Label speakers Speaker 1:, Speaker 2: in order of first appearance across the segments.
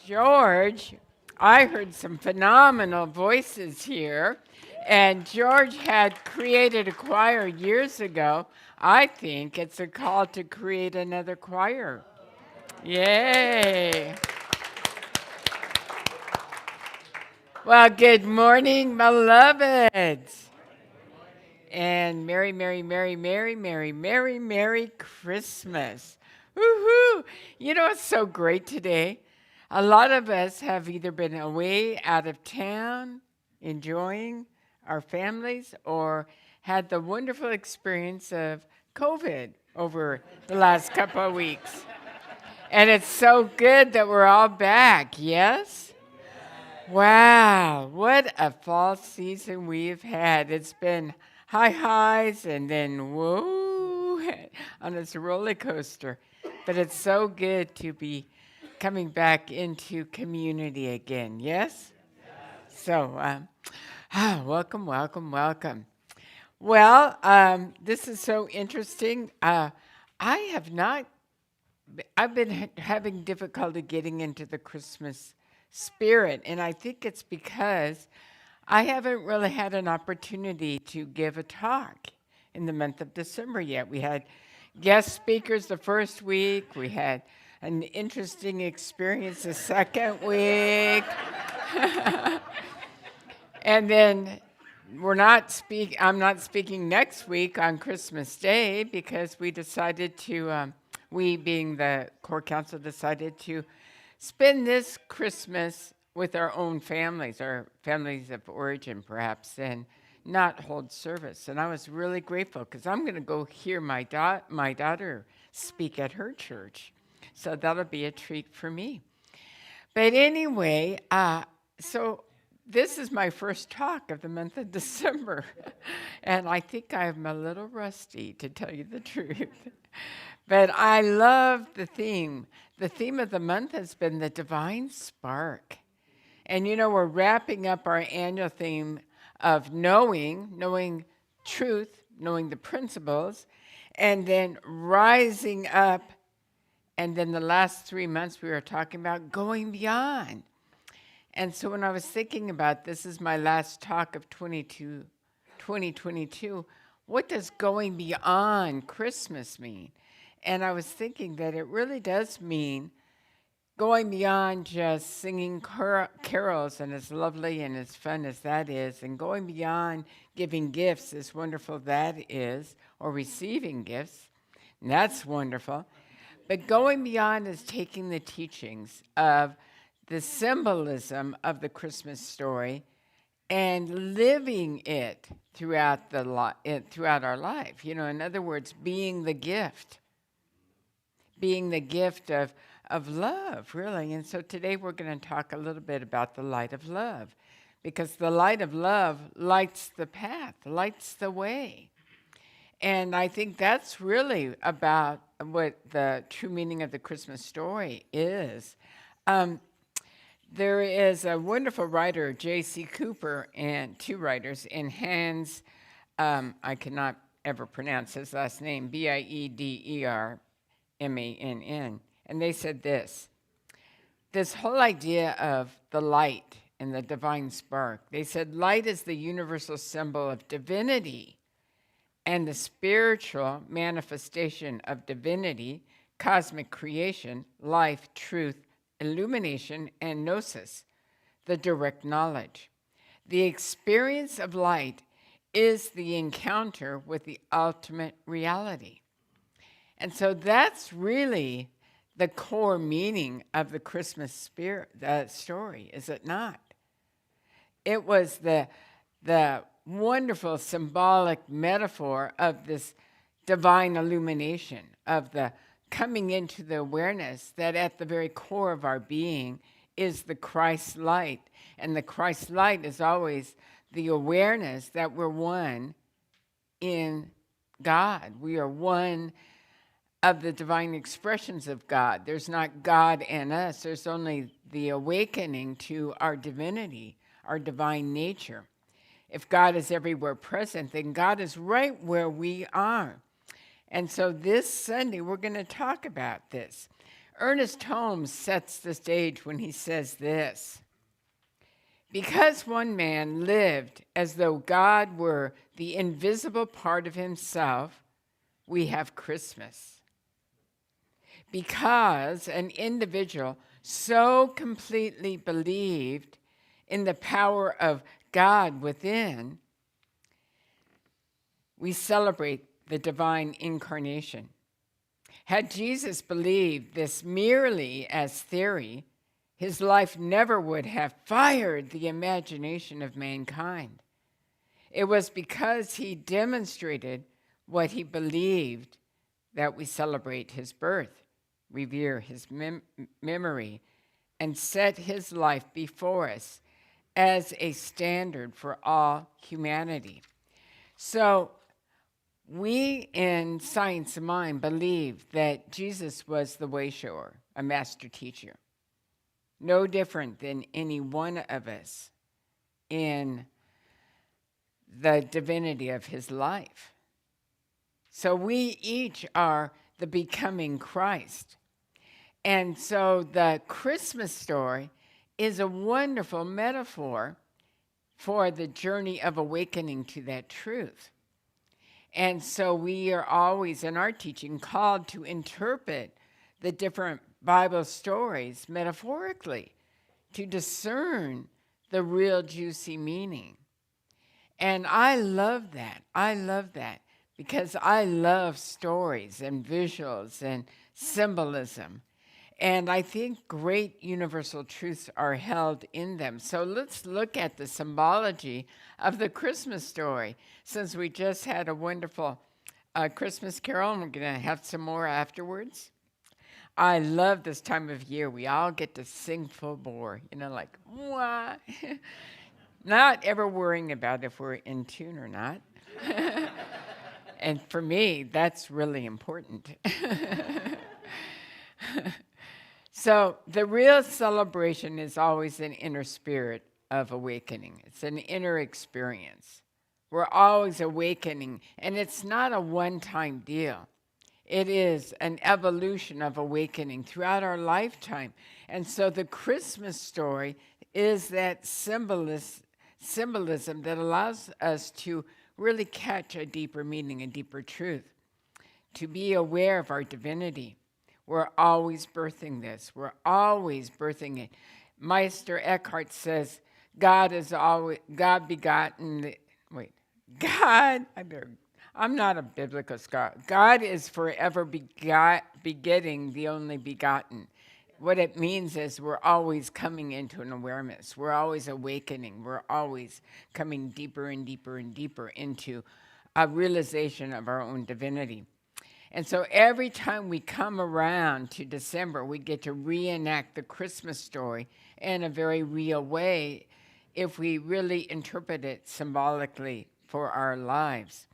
Speaker 1: George, I heard some phenomenal voices here, and George had created a choir years ago. I think it's a call to create another choir. Yay! Well, good morning, beloveds. And Merry, Merry, Merry, Merry, Merry, Merry, Merry Christmas. Woohoo! You know what's so great today? A lot of us have either been away out of town, enjoying our families, or had the wonderful experience of COVID over the last couple of weeks. And it's so good that we're all back, yes? Wow, what a fall season we've had. It's been high highs and then whoa on this roller coaster. But it's so good to be coming back into community again, yes? So, welcome, welcome, welcome. Well, this is so interesting. I have not, I've been having difficulty getting into the Christmas spirit, and I think it's because I haven't really had an opportunity to give a talk in the month of December yet. We had guest speakers the first week, we had an interesting experience the second week. And then I'm not speaking next week on Christmas Day because we decided to, we being the core council decided to spend this Christmas with our own families, our families of origin perhaps, and not hold service. And I was really grateful because I'm going to go hear my daughter speak at her church. So that'll be a treat for me. But anyway, so this is my first talk of the month of December. And I think I'm a little rusty, to tell you the truth. But I love the theme. The theme of the month has been the divine spark. And you know, we're wrapping up our annual theme of knowing truth, knowing the principles, and then rising up. And then the last 3 months we were talking about going beyond. And so when I was thinking about this is my last talk of 2022, what does going beyond Christmas mean? And I was thinking that it really does mean going beyond just singing carols, and as lovely and as fun as that is, and going beyond giving gifts, as wonderful that is, or receiving gifts, and that's wonderful. But going beyond is taking the teachings of the symbolism of the Christmas story and living it throughout throughout our life. You know, in other words, being the gift of love, really. And so today we're going to talk a little bit about the light of love, because the light of love lights the path, lights the way. And I think that's really about what the true meaning of the Christmas story is. There is a wonderful writer, J.C. Cooper, and two writers, and Hans, I cannot ever pronounce his last name, Biedermann, and they said this whole idea of the light and the divine spark. They said light is the universal symbol of divinity and the spiritual manifestation of divinity, cosmic creation, life, truth, illumination, and gnosis, the direct knowledge. The experience of light is the encounter with the ultimate reality. And so that's really the core meaning of the Christmas story, is it not? It was the wonderful symbolic metaphor of this divine illumination, of the coming into the awareness that at the very core of our being is the Christ light. And the Christ light is always the awareness that we're one in God. We are one of the divine expressions of God. There's not God and us. There's only the awakening to our divinity, our divine nature. If God is everywhere present, then God is right where we are. And so this Sunday, we're going to talk about this. Ernest Holmes sets the stage when he says this: because one man lived as though God were the invisible part of himself, we have Christmas. Because an individual so completely believed in the power of God within, we celebrate the divine incarnation. Had Jesus believed this merely as theory, his life never would have fired the imagination of mankind. It was because he demonstrated what he believed that we celebrate his birth, revere his memory, and set his life before us as a standard for all humanity. So we in Science of Mind believe that Jesus was the way shower, a master teacher, no different than any one of us in the divinity of his life. So we each are the becoming Christ. And so the Christmas story is a wonderful metaphor for the journey of awakening to that truth. And so we are always in our teaching called to interpret the different Bible stories metaphorically, to discern the real juicy meaning. And I love that. I love that because I love stories and visuals and symbolism. And I think great universal truths are held in them. So let's look at the symbology of the Christmas story. Since we just had a wonderful Christmas carol, and we're going to have some more afterwards. I love this time of year. We all get to sing full bore, like, what? Not ever worrying about if we're in tune or not. And for me, that's really important. So the real celebration is always an inner spirit of awakening. It's an inner experience. We're always awakening, and it's not a one-time deal. It is an evolution of awakening throughout our lifetime. And so the Christmas story is that symbolism that allows us to really catch a deeper meaning, a deeper truth, to be aware of our divinity. We're always birthing this. We're always birthing it. Meister Eckhart says, God is always, God begotten, I'm not a biblical scholar. God is forever begetting the only begotten. What it means is we're always coming into an awareness. We're always awakening. We're always coming deeper and deeper and deeper into a realization of our own divinity. And so every time we come around to December, we get to reenact the Christmas story in a very real way if we really interpret it symbolically for our lives.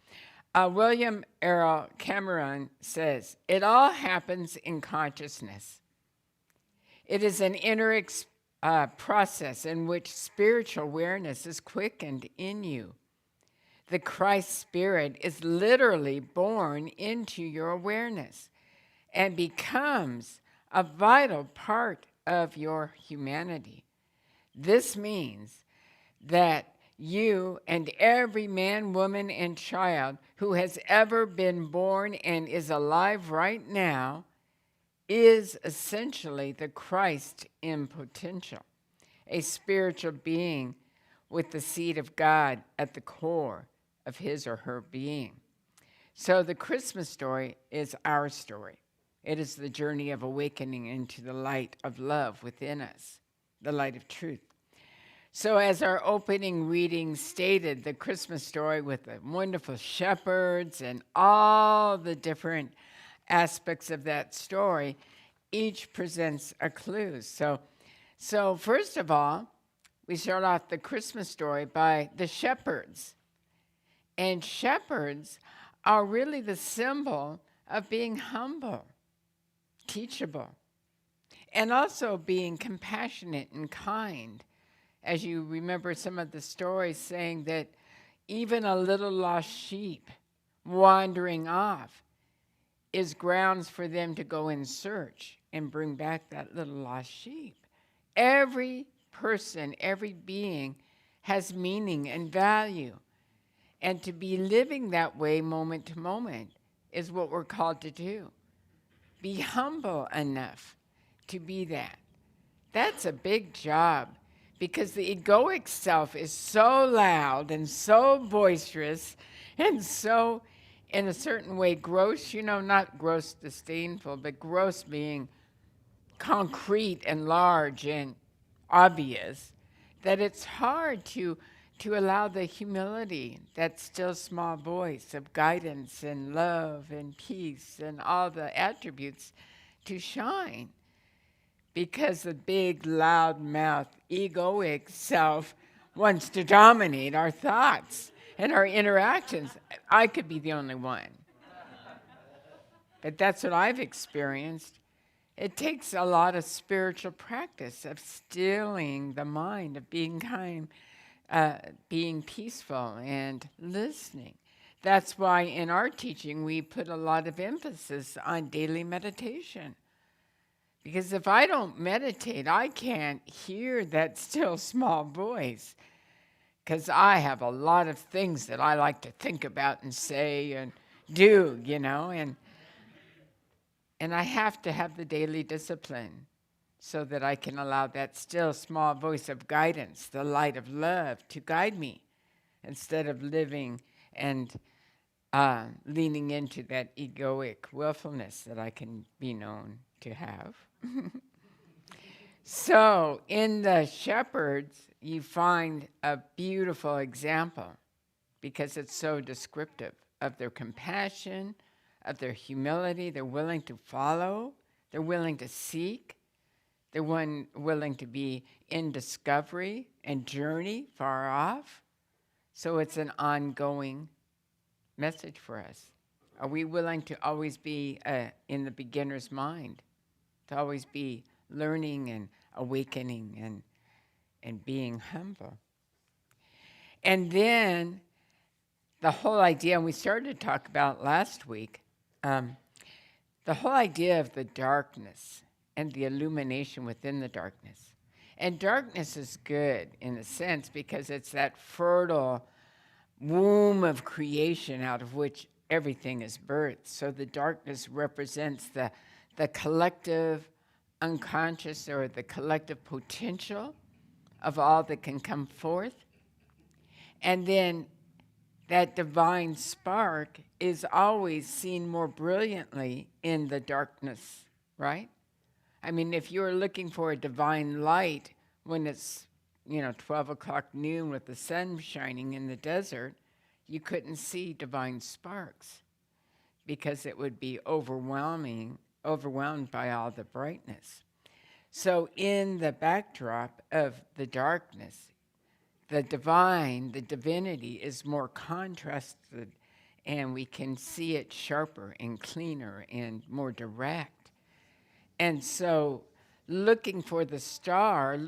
Speaker 1: William Errol Cameron says, it all happens in consciousness. It is an inner process in which spiritual awareness is quickened in you. The Christ Spirit is literally born into your awareness and becomes a vital part of your humanity. This means that you and every man, woman, and child who has ever been born and is alive right now is essentially the Christ in potential, a spiritual being with the seed of God at the core of his or her being. So the Christmas story is our story. It is the journey of awakening into the light of love within us, the light of truth. So as our opening reading stated, the Christmas story with the wonderful shepherds and all the different aspects of that story, each presents a clue. So first of all, we start off the Christmas story by the shepherds. And shepherds are really the symbol of being humble, teachable, and also being compassionate and kind. As you remember some of the stories saying that even a little lost sheep wandering off is grounds for them to go in search and bring back that little lost sheep. Every person, every being has meaning and value. And to be living that way moment to moment is what we're called to do. Be humble enough to be that. That's a big job because the egoic self is so loud and so boisterous and so, in a certain way, gross, not gross disdainful, but gross being concrete and large and obvious, that it's hard to allow the humility, that still small voice of guidance and love and peace and all the attributes to shine. Because the big, loud mouth, egoic self wants to dominate our thoughts and our interactions. I could be the only one. But that's what I've experienced. It takes a lot of spiritual practice of stilling the mind, of being kind, being peaceful and listening. That's why in our teaching we put a lot of emphasis on daily meditation. Because if I don't meditate, I can't hear that still small voice. Because I have a lot of things that I like to think about and say and do, and I have to have the daily discipline so that I can allow that still small voice of guidance, the light of love, to guide me instead of living and leaning into that egoic willfulness that I can be known to have. So in the shepherds, you find a beautiful example because it's so descriptive of their compassion, of their humility. They're willing to follow. They're willing to seek. They're willing to be in discovery and journey far off. So it's an ongoing message for us. Are we willing to always be in the beginner's mind, to always be learning and awakening and being humble? And then the whole idea, and we started to talk about last week, the whole idea of the darkness and the illumination within the darkness. And darkness is good in a sense because it's that fertile womb of creation out of which everything is birthed. So the darkness represents the collective unconscious or the collective potential of all that can come forth. And then that divine spark is always seen more brilliantly in the darkness, right? I mean, if you're looking for a divine light when it's, 12 o'clock noon with the sun shining in the desert, you couldn't see divine sparks because it would be overwhelmed by all the brightness. So in the backdrop of the darkness, the divine, the divinity is more contrasted, and we can see it sharper and cleaner and more direct. And so looking for the star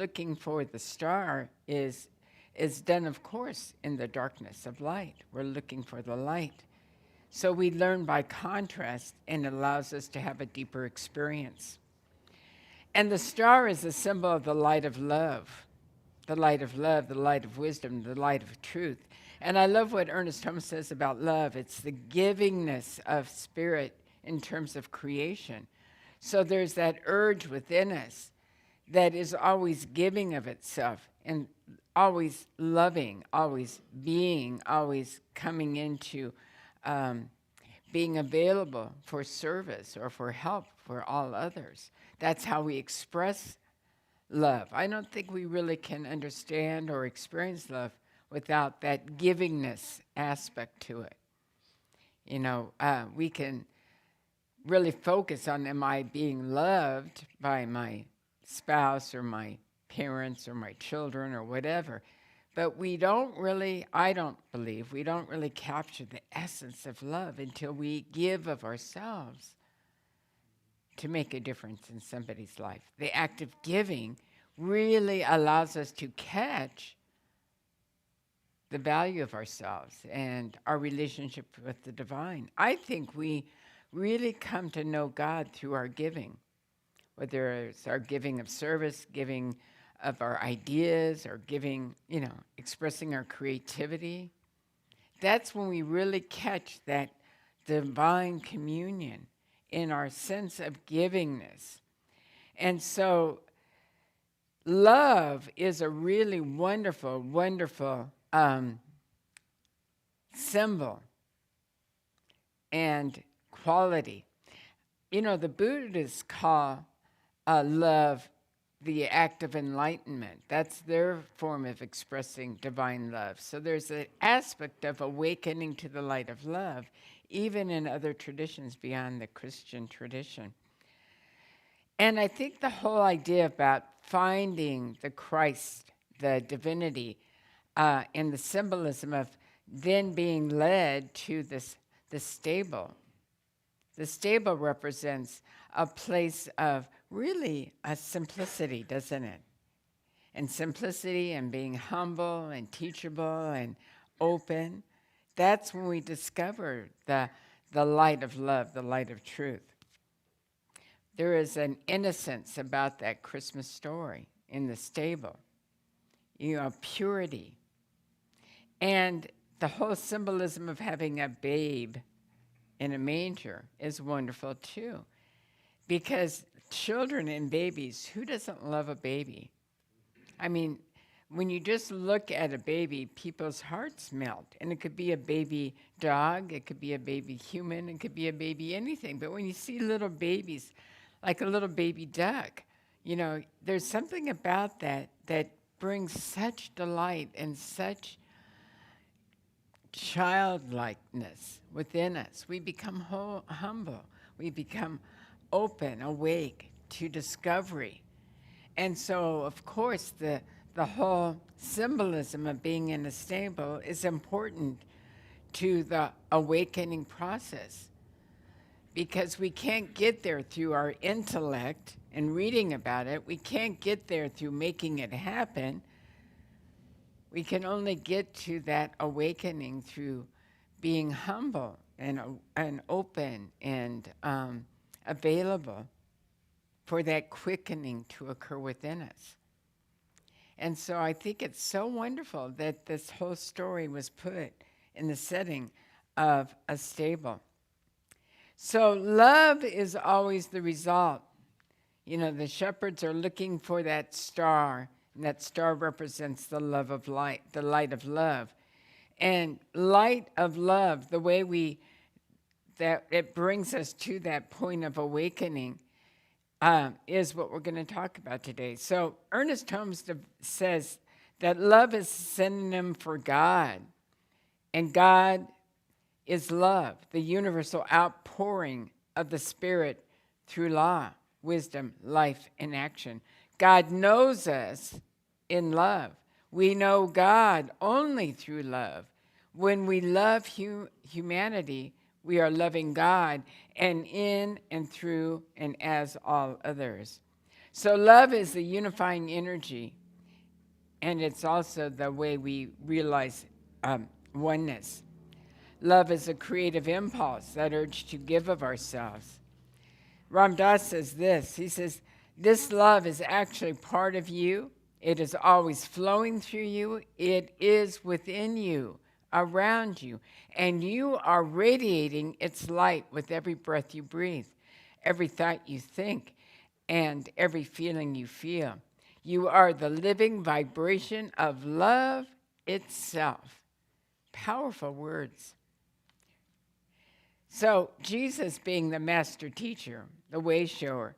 Speaker 1: is done, of course, in the darkness of light. We're looking for the light. So we learn by contrast, and it allows us to have a deeper experience. And the star is a symbol of the light of love, the light of love, the light of wisdom, the light of truth. And I love what Ernest Holmes says about love. It's the givingness of spirit in terms of creation. So there's that urge within us that is always giving of itself and always loving, always being, always coming into being available for service or for help for all others. That's how we express love. I don't think we really can understand or experience love without that givingness aspect to it. We can really focus on, am I being loved by my spouse or my parents or my children or whatever? But I don't believe, we don't really capture the essence of love until we give of ourselves to make a difference in somebody's life. The act of giving really allows us to catch the value of ourselves and our relationship with the divine. I think we really come to know God through our giving. whether it's our giving of service, giving of our ideas, or giving, expressing our creativity. That's when we really catch that divine communion in our sense of givingness. And so love is a really wonderful, wonderful symbol and quality. The Buddhists call love the act of enlightenment. That's their form of expressing divine love. So there's an aspect of awakening to the light of love, even in other traditions beyond the Christian tradition. And I think the whole idea about finding the Christ, the divinity, and the symbolism of then being led to the stable. The stable represents a place of really a simplicity, doesn't it? And simplicity and being humble and teachable and open. That's when we discover the light of love, the light of truth. There is an innocence about that Christmas story in the stable, purity. And the whole symbolism of having a babe in a manger is wonderful too. Because children and babies, who doesn't love a baby? I mean, when you just look at a baby, people's hearts melt. And it could be a baby dog, it could be a baby human, it could be a baby anything. But when you see little babies, like a little baby duck, there's something about that brings such delight and such childlikeness within us. We become humble. We become open, awake to discovery. And so, of course, the whole symbolism of being in a stable is important to the awakening process, because we can't get there through our intellect and reading about it. We can't get there through making it happen. We can only get to that awakening through being humble and open and available for that quickening to occur within us. And so I think it's so wonderful that this whole story was put in the setting of a stable. So love is always the result. The shepherds are looking for that star, and that star represents the love of light, the light of love. And light of love, the way that it brings us to that point of awakening, is what we're going to talk about today. So Ernest Holmes says that love is a synonym for God, and God is love, the universal outpouring of the Spirit through law, wisdom, life, and action. God knows us in love. We know God only through love. When we love humanity, we are loving God, and in and through and as all others. So love is the unifying energy, and it's also the way we realize oneness. Love is a creative impulse, that urge to give of ourselves. Ram Dass says this. He says, this love is actually part of you. It is always flowing through you. It is within you, around you, and you are radiating its light with every breath you breathe, every thought you think, and every feeling you feel. You are the living vibration of love itself. Powerful words. So Jesus, being the master teacher, the way shower,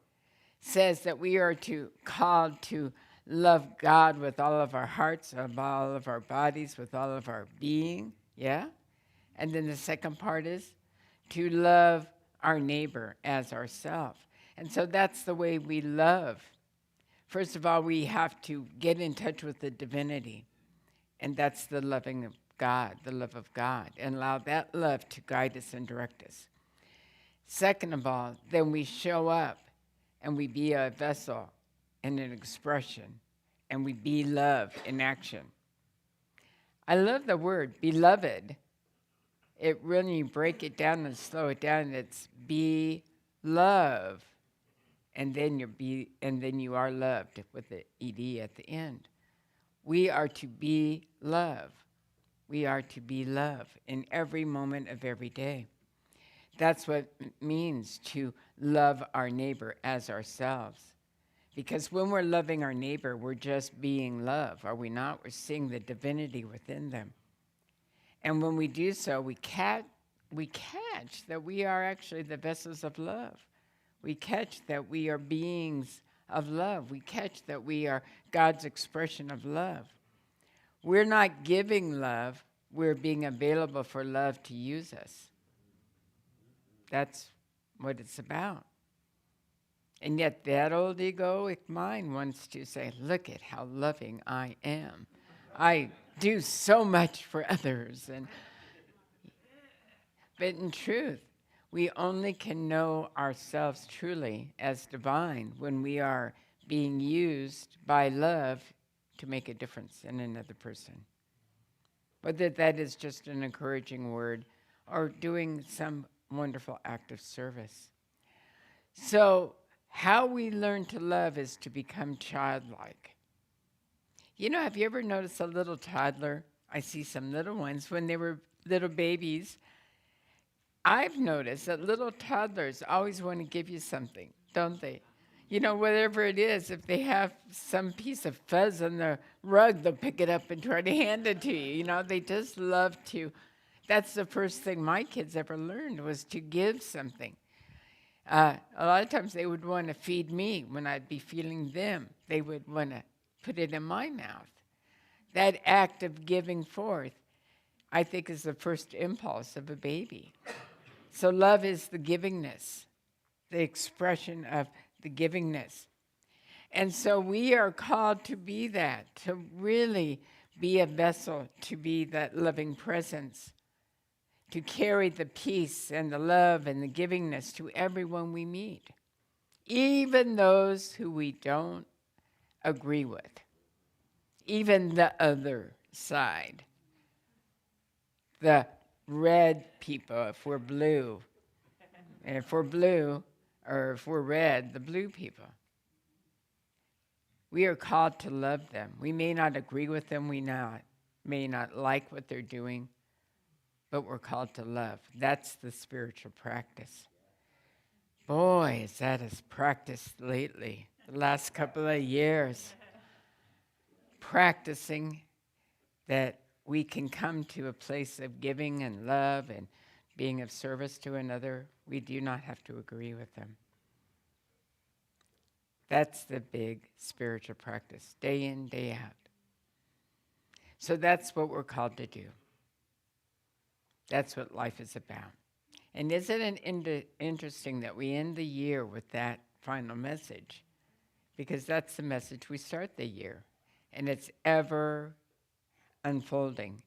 Speaker 1: says that we are called to love God with all of our hearts, with all of our bodies, with all of our being, yeah? And then the second part is to love our neighbor as ourselves. And so that's the way we love. First of all, we have to get in touch with the divinity, and that's the loving of God, the love of God, and allow that love to guide us and direct us. Second of all, then we show up and we be a vessel and an expression, and we be love in action. I love the word beloved. It really, you break it down and slow it down, it's be love and then you are loved with the ed at the end. We are to be love. We are to be love in every moment of every day. That's what it means to love our neighbor as ourselves. Because when we're loving our neighbor, we're just being love, are we not? We're seeing the divinity within them. And when we do so, we catch that we are actually the vessels of love. We catch that we are beings of love. We catch that we are God's expression of love. We're not giving love, we're being available for love to use us. That's what it's about. And yet that old egoic mind wants to say, look at how loving I am. I do so much for others. But in truth, we only can know ourselves truly as divine when we are being used by love to make a difference in another person. Whether that is just an encouraging word or doing some wonderful act of service. So, how we learn to love is to become childlike. You know, have you ever noticed a little toddler? I see some little ones when they were little babies. I've noticed that little toddlers always want to give you something, don't they? You know, whatever it is, if they have some piece of fuzz on the rug, they'll pick it up and try to hand it to you. You know, they just love to. That's the first thing my kids ever learned, was to give something. A lot of times they would want to feed me when I'd be feeding them. They would want to put it in my mouth. That act of giving forth, I think, is the first impulse of a baby. So love is the givingness, the expression of the givingness. And so we are called to be that, to really be a vessel, to be that loving presence, to carry the peace and the love and the givingness to everyone we meet, even those who we don't agree with, even the other side, the red people, if we're blue, and if we're blue, or if we're red, the blue people. We are called to love them. We may not agree with them, may not like what they're doing, but we're called to love. That's the spiritual practice. Boy, is that as practiced lately, the last couple of years. Practicing that we can come to a place of giving and love and being of service to another. We do not have to agree with them. That's the big spiritual practice, day in, day out. So that's what we're called to do. That's what life is about. And isn't it interesting that we end the year with that final message? Because that's the message we start the year. And it's ever unfolding,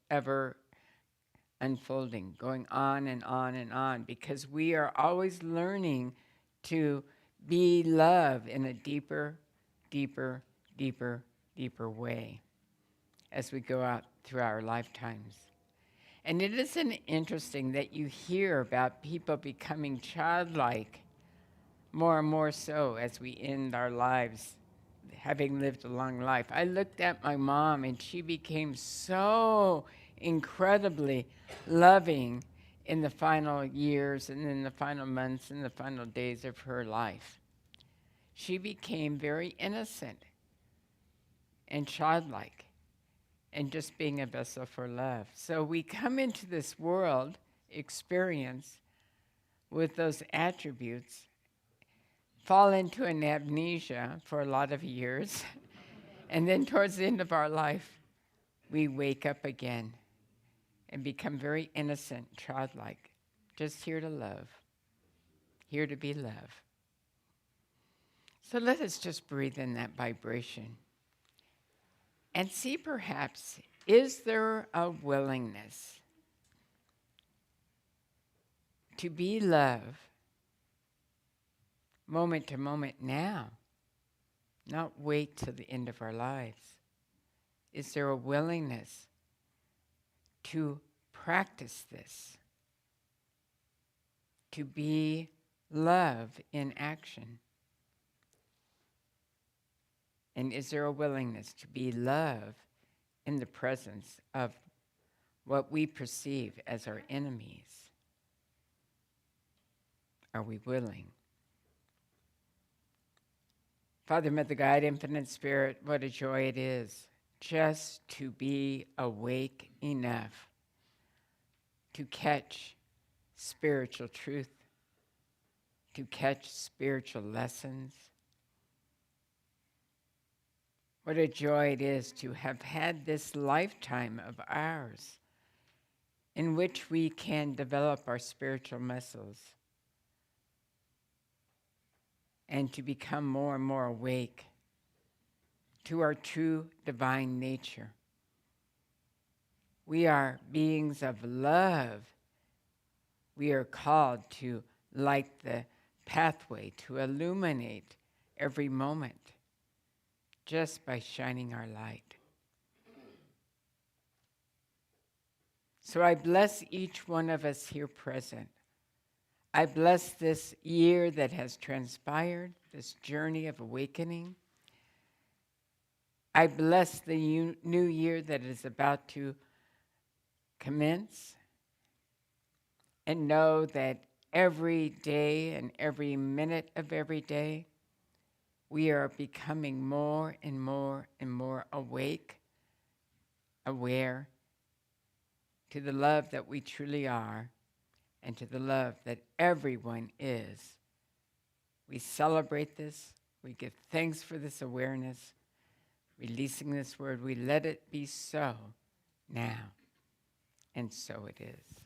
Speaker 1: going on and on and on, because we are always learning to be love in a deeper, deeper, deeper, deeper way as we go out through our lifetimes. And it isn't interesting that you hear about people becoming childlike more and more so as we end our lives, having lived a long life. I looked at my mom, and she became so incredibly loving in the final years and in the final months and the final days of her life. She became very innocent and childlike and just being a vessel for love. So we come into this world experience with those attributes, fall into an amnesia for a lot of years, and then towards the end of our life, we wake up again and become very innocent, childlike, just here to love, here to be love. So let us just breathe in that vibration and see, perhaps, is there a willingness to be love moment to moment now, not wait till the end of our lives? Is there a willingness to practice this, to be love in action? And is there a willingness to be love in the presence of what we perceive as our enemies? Are we willing? Father, Mother, God, Infinite Spirit, what a joy it is just to be awake enough to catch spiritual truth, to catch spiritual lessons. What a joy it is to have had this lifetime of ours in which we can develop our spiritual muscles and to become more and more awake to our true divine nature. We are beings of love. We are called to light the pathway, to illuminate every moment just by shining our light. So I bless each one of us here present. I bless this year that has transpired, this journey of awakening. I bless the new year that is about to commence, and know that every day and every minute of every day, we are becoming more and more and more awake, aware to the love that we truly are and to the love that everyone is. We celebrate this. We give thanks for this awareness, releasing this word. We let it be so now, and so it is.